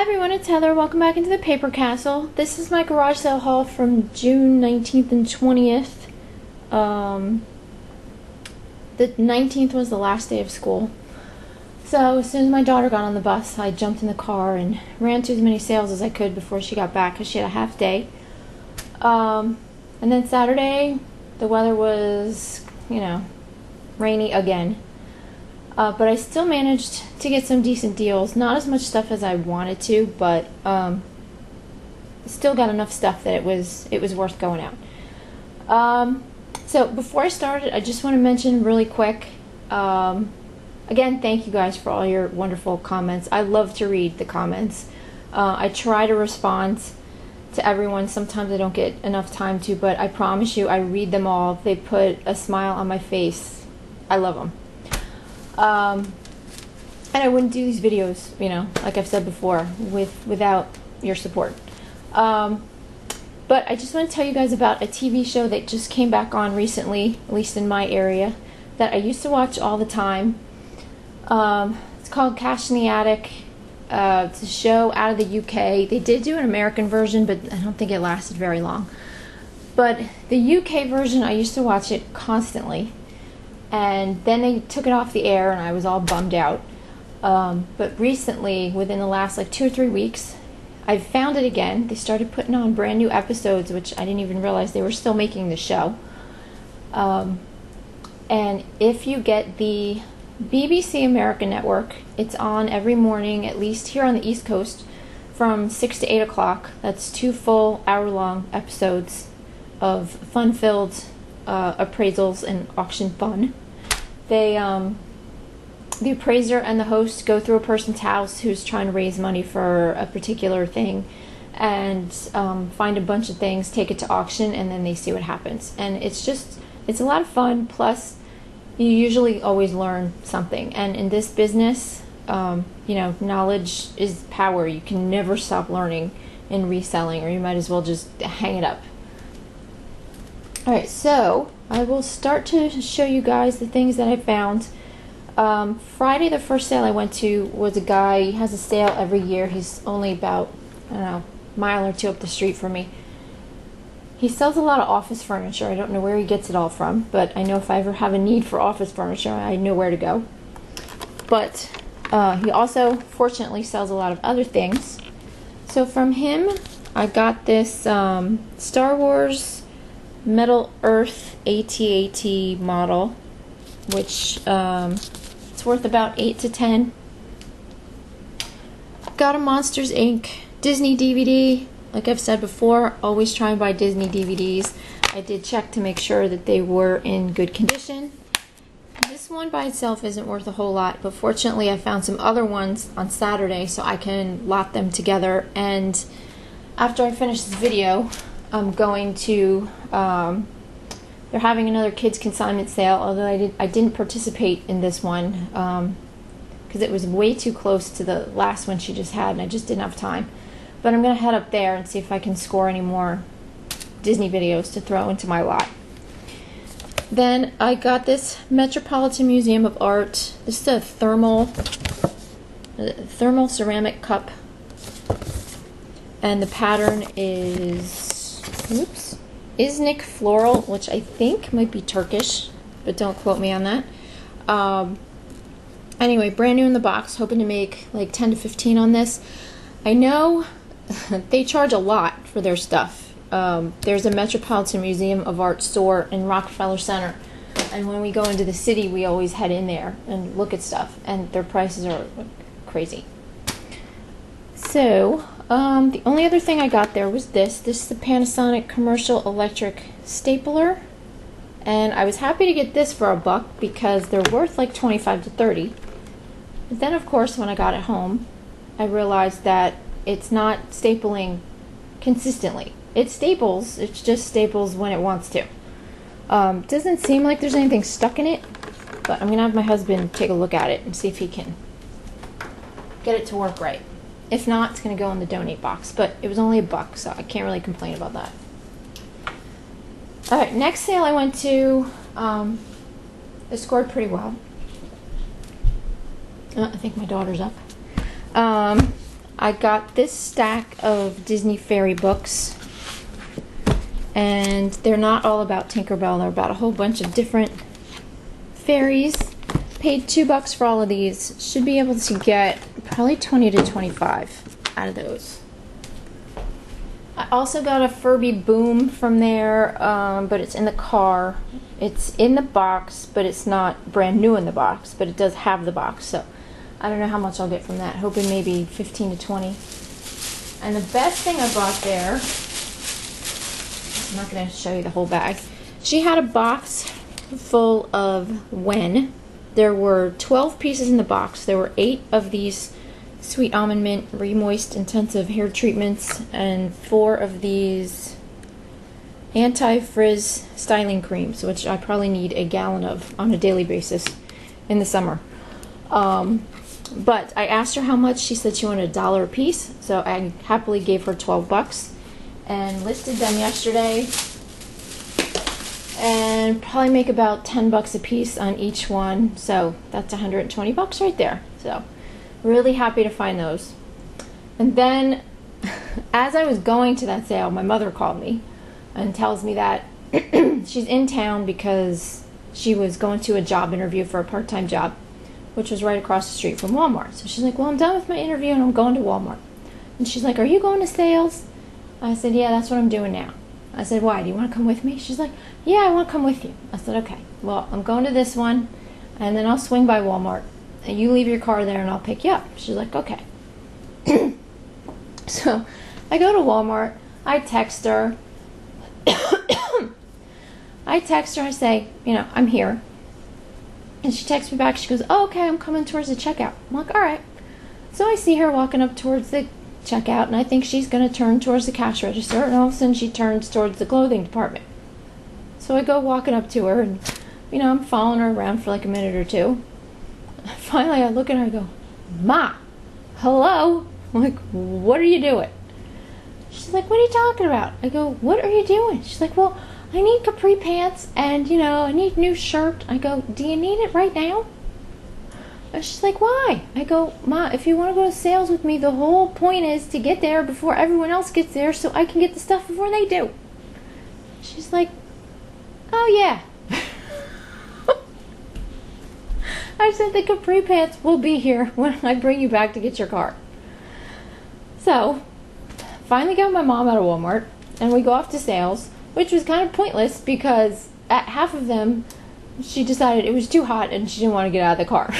everyone, it's Heather. Welcome back into the Paper Castle. This is my garage sale haul from June 19th and 20th. The 19th was the last day of school. So as soon as my daughter got on the bus, I jumped in the car and ran through as many sales as I could before she got back because she had a half day. And then Saturday, the weather was, rainy again. But I still managed to get some decent deals. Not as much stuff as I wanted to, but still got enough stuff that it was worth going out. So before I started, I just want to mention really quick, again, thank you guys for all your wonderful comments. I love to read the comments. I try to respond to everyone. Sometimes I don't get enough time to, but I promise you I read them all. They put a smile on my face. I love them. And I wouldn't do these videos, like I've said before, without your support. But I just want to tell you guys about a TV show that just came back on recently, at least in my area, that I used to watch all the time. It's called Cash in the Attic. It's a show out of the UK. They did do an American version, but I don't think it lasted very long. But the UK version, I used to watch it constantly. And then they took it off the air and I was all bummed out. But recently, within the last 2 or 3 weeks, I found it again. They started putting on brand new episodes, which I didn't even realize they were still making the show. And if you get the BBC American Network, it's on every morning, at least here on the East Coast, from 6 to 8 o'clock. That's 2 full hour-long episodes of fun-filled appraisals and auction fun. The appraiser and the host go through a person's house who's trying to raise money for a particular thing and find a bunch of things, take it to auction, and then they see what happens. And it's a lot of fun, plus you usually always learn something. And in this business, knowledge is power. You can never stop learning in reselling, or you might as well just hang it up. Alright, so I will start to show you guys the things that I found. Friday, the first sale I went to was a guy. He has a sale every year. He's only about, a mile or two up the street from me. He sells a lot of office furniture. I don't know where he gets it all from, but I know if I ever have a need for office furniture, I know where to go. But he also, fortunately, sells a lot of other things. So from him, I got this Star Wars Metal Earth AT-AT model, which it's worth about 8 to 10. Got a Monsters Inc. Disney DVD. Like I've said before, always try and buy Disney DVDs. I did check to make sure that they were in good condition. This one by itself isn't worth a whole lot, but fortunately I found some other ones on Saturday so I can lot them together. And after I finish this video, I'm going to, they're having another kids consignment sale, although I didn't participate in this one because it was way too close to the last one she just had and I just didn't have time. But I'm going to head up there and see if I can score any more Disney videos to throw into my lot. Then I got this Metropolitan Museum of Art. This is a thermal ceramic cup. And the pattern is, Iznik Floral, which I think might be Turkish, but don't quote me on that. Anyway, brand new in the box, hoping to make 10 to 15 on this. I know they charge a lot for their stuff. There's a Metropolitan Museum of Art store in Rockefeller Center, and when we go into the city, we always head in there and look at stuff, and their prices are crazy. So, the only other thing I got there was this. This is the Panasonic Commercial Electric Stapler. And I was happy to get this for $1 because they're worth 25 to 30. But then, of course, when I got it home, I realized that it's not stapling consistently. It staples, it's just staples when it wants to. Doesn't seem like there's anything stuck in it, but I'm going to have my husband take a look at it and see if he can get it to work right. If not, it's going to go in the donate box, but it was only $1, so I can't really complain about that. Alright, next sale I went to, it scored pretty well. I think my daughter's up. I got this stack of Disney fairy books, and they're not all about Tinkerbell. They're about a whole bunch of different fairies. Paid $2 for all of these. Should be able to get probably 20 to 25 out of those. I also got a Furby Boom from there, but it's in the car. It's in the box, but it's not brand new in the box, but it does have the box, so I don't know how much I'll get from that. Hoping maybe 15 to 20. And the best thing I bought there, I'm not going to show you the whole bag. She had a box full of Wen. There were 12 pieces in the box. There were 8 of these Sweet Almond Mint Re-Moist Intensive Hair Treatments and 4 of these Anti-Frizz Styling Creams, which I probably need a gallon of on a daily basis in the summer. But I asked her how much. She said she wanted $1 a piece, so I happily gave her $12 and listed them yesterday, and probably make about $10 a piece on each one, so that's $120 right there. So really happy to find those. And then as I was going to that sale, my mother called me and tells me that she's in town because she was going to a job interview for a part-time job, which was right across the street from Walmart. So she's like, well, I'm done with my interview and I'm going to Walmart. And she's like, are you going to sales? I said, yeah, that's what I'm doing now. I said, why? Do you want to come with me? She's like, yeah, I want to come with you. I said, okay. Well, I'm going to this one, and then I'll swing by Walmart. And you leave your car there and I'll pick you up. She's like, okay. So I go to Walmart. I text her. I say, I'm here. And she texts me back. She goes, oh, okay, I'm coming towards the checkout. I'm like, all right. So I see her walking up towards the checkout, and I think she's going to turn towards the cash register, and all of a sudden she turns towards the clothing department. So I go walking up to her, and I'm following her around for like a minute or two. Finally I look at her and go, Ma, hello? I'm like, what are you doing? She's like, what are you talking about? I go, what are you doing? She's like, well, I need Capri Pants, and I need a new shirt. I go, do you need it right now? And she's like, why? I go, Ma, if you want to go to sales with me, the whole point is to get there before everyone else gets there so I can get the stuff before they do. She's like, oh yeah. I said, the Capri Pants will be here when I bring you back to get your car. So, finally got my mom out of Walmart, and we go off to sales, which was kind of pointless because at half of them, she decided it was too hot and she didn't want to get out of the car.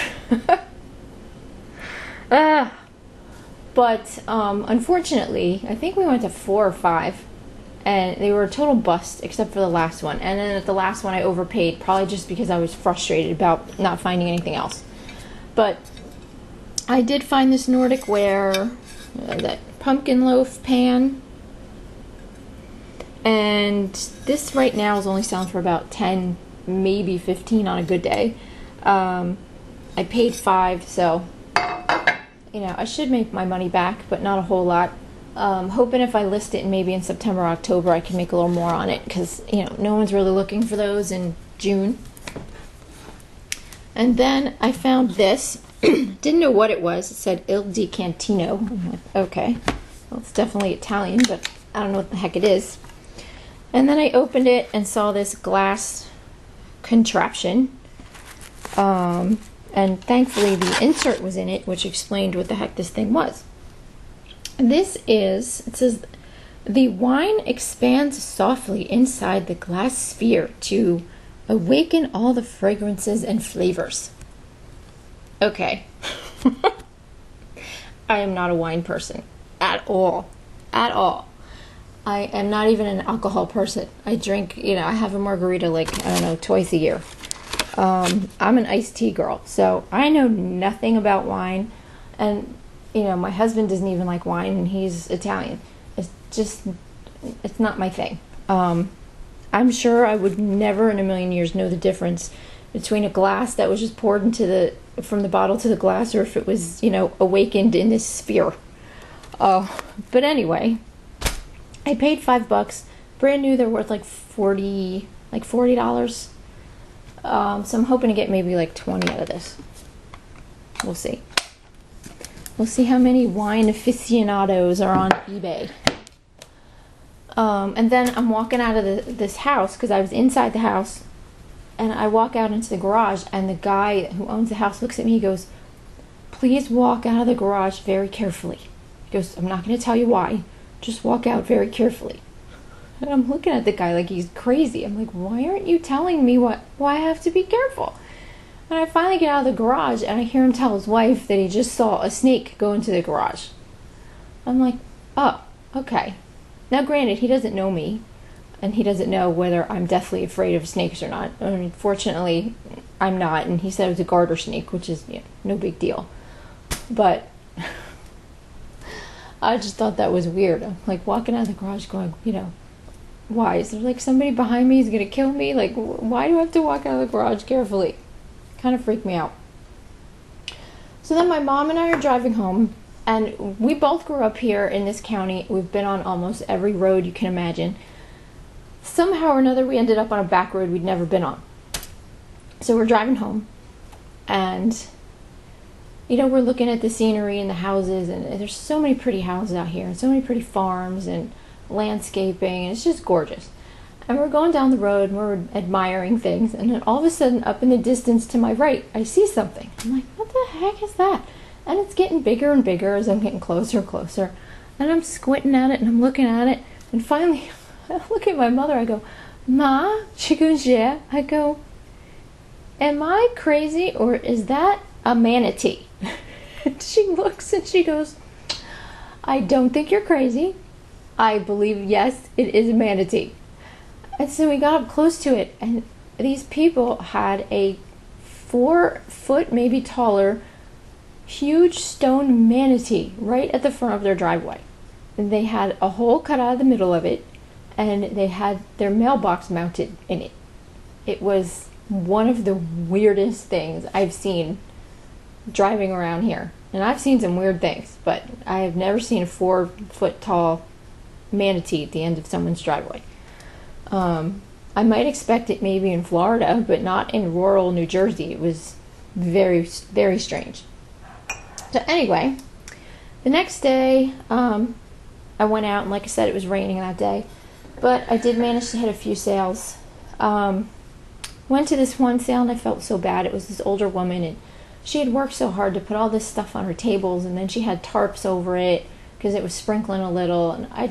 But unfortunately, I think we went to 4 or 5, and they were a total bust except for the last one. And then at the last one I overpaid, probably just because I was frustrated about not finding anything else. But I did find this Nordic Ware, that pumpkin loaf pan. And this right now is only selling for about 10, maybe 15 on a good day. I paid 5, so I should make my money back, but not a whole lot. Hoping if I list it maybe in September, October, I can make a little more on it, because no one's really looking for those in June. And then I found this. Didn't know what it was. It said Il di Cantino. I'm like, okay, well, it's definitely Italian, but I don't know what the heck it is. And then I opened it and saw this glass contraption. And thankfully the insert was in it, which explained what the heck this thing was. This is, it says, the wine expands softly inside the glass sphere to awaken all the fragrances and flavors. Okay. I am not a wine person at all. At all. I am not even an alcohol person. I drink, I have a margarita like, I don't know, twice a year. I'm an iced tea girl, so I know nothing about wine. And, my husband doesn't even like wine, and he's Italian. It's not my thing. I'm sure I would never in a million years know the difference between a glass that was just poured from the bottle to the glass, or if it was, awakened in this sphere. But anyway, I paid $5. Brand new, they're worth like $40. So I'm hoping to get maybe like 20 out of this. We'll see. We'll see how many wine aficionados are on eBay. And then I'm walking out of this house because I was inside the house, and I walk out into the garage, and the guy who owns the house looks at me. He goes, "Please walk out of the garage very carefully." He goes, "I'm not going to tell you why. Just walk out very carefully." And I'm looking at the guy like he's crazy. I'm like, "Why aren't you telling me why I have to be careful?" And I finally get out of the garage, and I hear him tell his wife that he just saw a snake go into the garage. I'm like, "Oh, okay." Now, granted, he doesn't know me, and he doesn't know whether I'm deathly afraid of snakes or not. I mean, fortunately, I'm not, and he said it was a garter snake, which is, no big deal. But I just thought that was weird. I'm like walking out of the garage going, why? Is there like somebody behind me who's going to kill me? Like, why do I have to walk out of the garage carefully? Kind of freaked me out. So then my mom and I are driving home, and we both grew up here in this county. We've been on almost every road you can imagine. Somehow or another, we ended up on a back road we'd never been on. So we're driving home, and we're looking at the scenery and the houses, and there's so many pretty houses out here, and so many pretty farms and landscaping, and it's just gorgeous. And we're going down the road, and we're admiring things, and then all of a sudden, up in the distance to my right, I see something. I'm like, what the heck is that? And it's getting bigger and bigger as I'm getting closer and closer. And I'm squinting at it, and I'm looking at it, and finally, I look at my mother, I go, "Ma?" She goes, "Yeah." I go, "Am I crazy, or is that a manatee?" And she looks and she goes, "I don't think you're crazy. I believe, yes, it is a manatee." And so we got up close to it, and these people had a 4-foot, maybe taller, huge stone manatee right at the front of their driveway. And they had a hole cut out of the middle of it, and they had their mailbox mounted in it. It was one of the weirdest things I've seen driving around here. And I've seen some weird things, but I have never seen a 4-foot tall manatee at the end of someone's driveway. I might expect it maybe in Florida, but not in rural New Jersey. It was very, very strange. So anyway, the next day, I went out, and like I said, it was raining that day, but I did manage to hit a few sales. Went to this one sale, and I felt so bad. It was this older woman, and she had worked so hard to put all this stuff on her tables, and then she had tarps over it because it was sprinkling a little, and I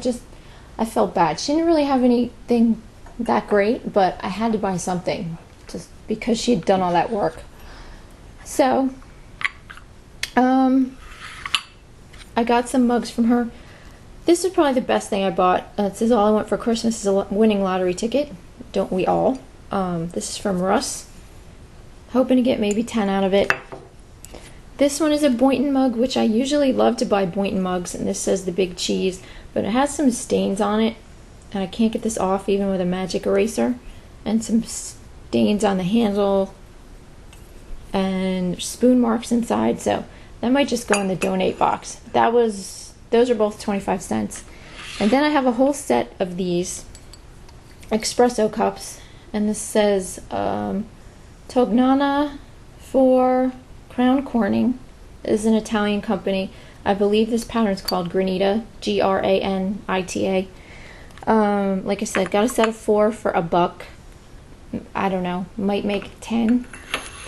felt bad. She didn't really have anything that great, but I had to buy something just because she had done all that work. So, I got some mugs from her. This is probably the best thing I bought. It says all I want for Christmas is a winning lottery ticket. Don't we all? This is from Russ. Hoping to get maybe 10 out of it. This one is a Boynton mug, which I usually love to buy Boynton mugs, and this says the big cheese, but it has some stains on it, and I can't get this off even with a magic eraser, and some stains on the handle, and spoon marks inside, so that might just go in the donate box. Those are both 25 cents. And then I have a whole set of these espresso cups, and this says Tognana for Crown Corning. This is an Italian company. I believe this pattern is called Granita, Granita. Like I said, got a set of 4 for $1. I don't know, might make 10.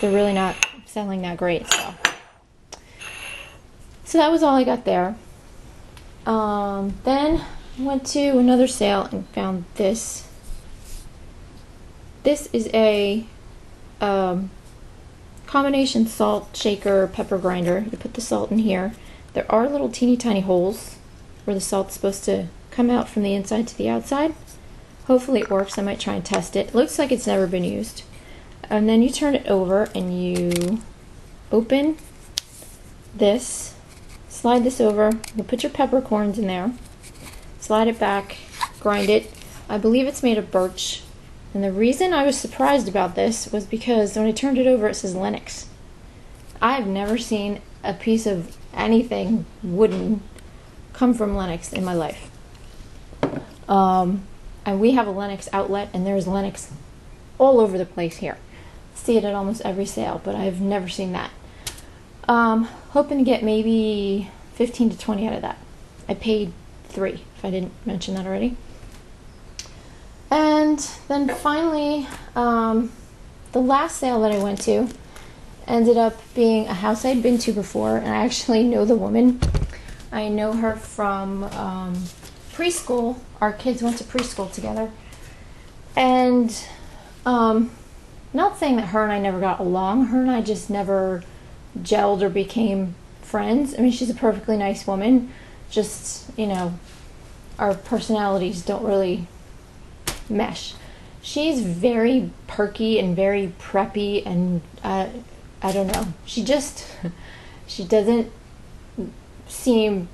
They're really not selling that great, so that was all I got there. Then went to another sale and found this. This is a combination salt shaker pepper grinder. You put the salt in here. There are little teeny tiny holes where the salt's supposed to come out from the inside to the outside. Hopefully it works. I might try and test it. It looks like it's never been used. And then you turn it over and you open this, slide this over, you put your peppercorns in there, slide it back, grind it. I believe it's made of birch. And the reason I was surprised about this was because when I turned it over, it says Lenox. I've never seen a piece of anything wooden come from Lenox in my life. And we have a Lenox outlet, and there's Lenox all over the place here. See it at almost every sale, but I've never seen that. Hoping to get maybe 15 to 20 out of that. I paid $3, if I didn't mention that already. And then finally, the last sale that I went to ended up being a house I'd been to before, and I actually know the woman. I know her from preschool. Our kids went to preschool together. And not saying that her and I never got along. Her and I just never gelled or became friends. I mean, she's a perfectly nice woman. Just, you know, our personalities don't really mesh. She's very perky and very preppy, and I don't know. She doesn't seem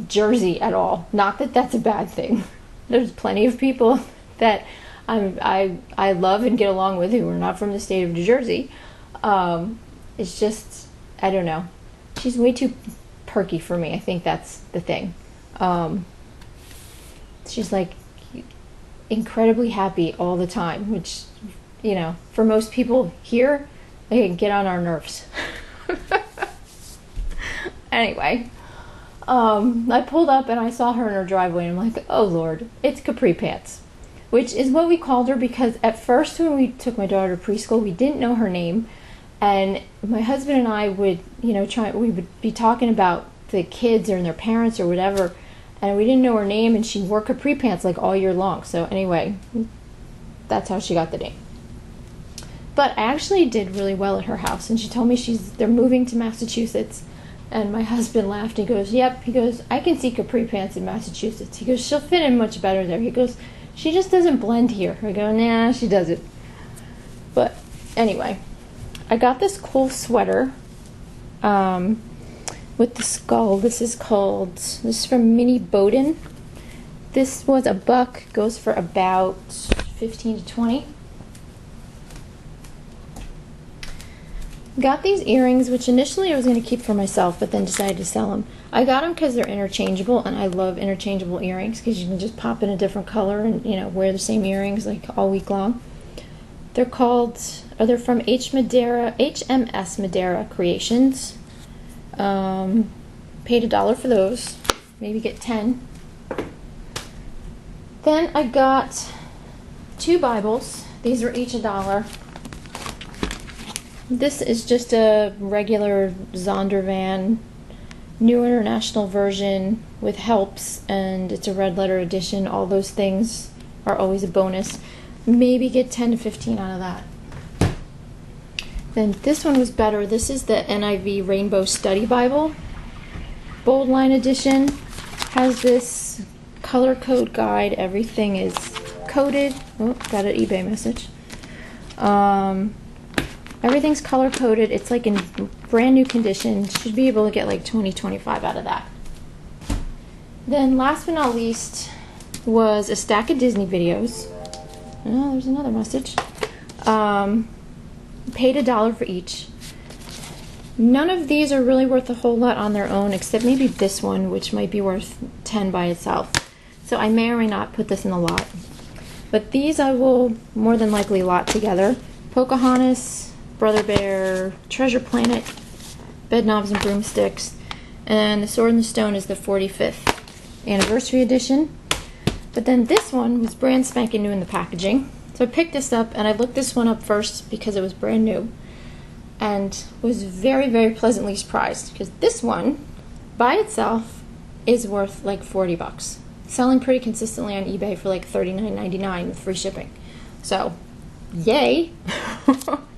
Jersey at all. Not that that's a bad thing. There's plenty of people that I love and get along with who are not from the state of New Jersey. It's just, I don't know. She's way too perky for me. I think that's the thing. She's like incredibly happy all the time, which, you know, for most people here, they can get on our nerves. Anyway, I pulled up and I saw her in her driveway, and I'm like, oh Lord, it's Capri Pants, which is what we called her because at first when we took my daughter to preschool, we didn't know her name, and my husband and I would, you know, we would be talking about the kids or their parents or whatever, and we didn't know her name, and she wore Capri Pants like all year long. So anyway, that's how she got the name. But I actually did really well at her house, and she told me they're moving to Massachusetts. And my husband laughed. He goes, yep. He goes, I can see Capri Pants in Massachusetts. He goes, she'll fit in much better there. He goes, she just doesn't blend here. I go, nah, she doesn't. But anyway, I got this cool sweater with the skull. This is from Mini Bowden. This was $1, goes for about 15 to 20. Got these earrings, which initially I was going to keep for myself, but then decided to sell them. I got them because they're interchangeable, and I love interchangeable earrings because you can just pop in a different color and, you know, wear the same earrings like all week long. They're from HMS Madeira Creations. Paid $1 for those. Maybe get 10. Then I got 2 Bibles. These were each $1. This is just a regular Zondervan New International Version with helps, and it's a red letter edition. All those things are always a bonus. Maybe get 10 to 15 out of that. Then this one was better. This is the NIV Rainbow Study Bible. Bold Line Edition. Has this color code guide. Everything is coded. Oh, got an eBay message. Everything's color coded. It's like in brand new condition. Should be able to get like 20, 25 out of that. Then last but not least was a stack of Disney videos. Oh, there's another message. Paid $1 for each. None of these are really worth a whole lot on their own, except maybe this one, which might be worth 10 by itself. So I may or may not put this in the lot. But these I will more than likely lot together. Pocahontas, Brother Bear, Treasure Planet, Bed Knobs and Broomsticks, and The Sword and the Stone is the 45th anniversary edition. But then this one was brand spanking new in the packaging. So I picked this up, and I looked this one up first because it was brand new, and was very, very pleasantly surprised because this one by itself is worth like $40. Selling pretty consistently on eBay for like $39.99 with free shipping. So, yay!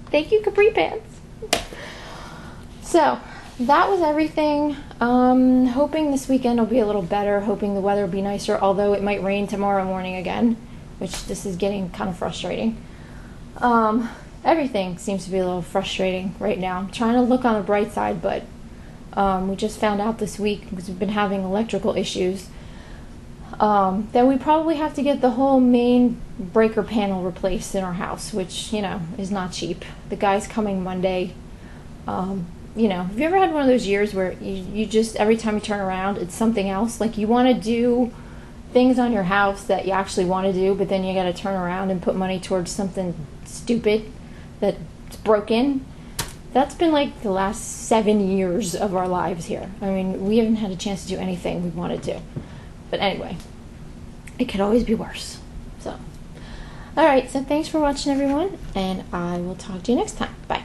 Thank you, Capri Pants. So, that was everything. Hoping this weekend will be a little better. Hoping the weather will be nicer, although it might rain tomorrow morning again, which this is getting kind of frustrating. Everything seems to be a little frustrating right now. I'm trying to look on the bright side, but we just found out this week, because we've been having electrical issues, that we probably have to get the whole main breaker panel replaced in our house, which, you know, is not cheap. The guy's coming Monday. You know, have you ever had one of those years where you just, every time you turn around, it's something else? Like, you want to do things on your house that you actually want to do, but then you got to turn around and put money towards something stupid that's broken. That's been like the last 7 years of our lives here. I mean, we haven't had a chance to do anything we wanted to. But anyway, it could always be worse. So, alright, so thanks for watching, everyone, and I will talk to you next time. Bye.